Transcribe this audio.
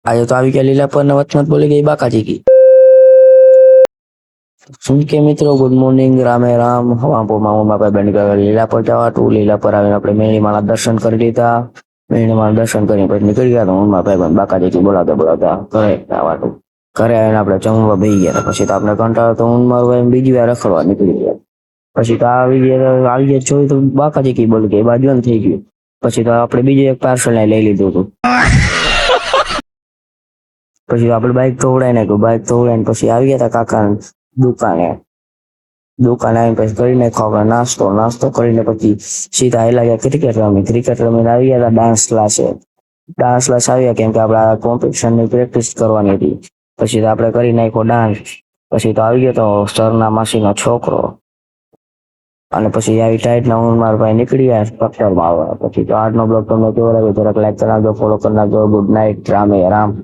આજે તો આવી ગયા લીલા પર વચમાં બોલી ગઈ બાકાજી કી શું કે મિત્રો ગુડ મોર્નિંગ રામે રામ હવાપોમાં હું બાપા બેન લીલા પર જવા તું લીલા પર આવીને આપણે મેળીમાના દર્શન કરી લીધા મેળીમાના દર્શન કરીને પછી નીકળી ગયા તો હું ભાઈ બાકાજી બોલાતા બોલાતા ઘરે આવવાનું ઘરે આવીને આપણે જમવા બેસી ગયા પછી તો આપણે કંટાળો તો હું મારું ભાઈ બીજી વાર રખડવા નીકળી ગયા પછી તો આવી ગયા જોયું તો બાકાજી કી બોલી ગઈ બાજુ થઈ ગયું પછી તો આપણે બીજું એક પાર્સલ લઈ લીધું હતું પછી આપણે બાઇક તોડાઈને પછી આવી ગયા હતા કાકા દુકાને આવીને પછી કરી નાખો આપણે નાસ્તો કરીને પછી સીધા આવેલા ગયા ક્રિકેટ રમીને આવી ગયા હતા ડાન્સ ક્લાસ આવ્યા કેમ કે આપણે કોમ્પિટિશનની પ્રેક્ટિસ કરવાની હતી પછી તો આપણે કરી નાખ્યો ડાન્સ પછી તો આવી ગયો તો સરના માસીનો છોકરો અને પછી આવી ટાઈટના હું મારા ભાઈ નીકળી ગયા સ્ટ્રક્ચરમાં આવવા પછી તો આજનો બ્લોગ તમને કેવો લાગ્યો જરાક લાઈક કરી નાખજો ફોલો કરી નાખજો ગુડ નાઇટ રામે રામ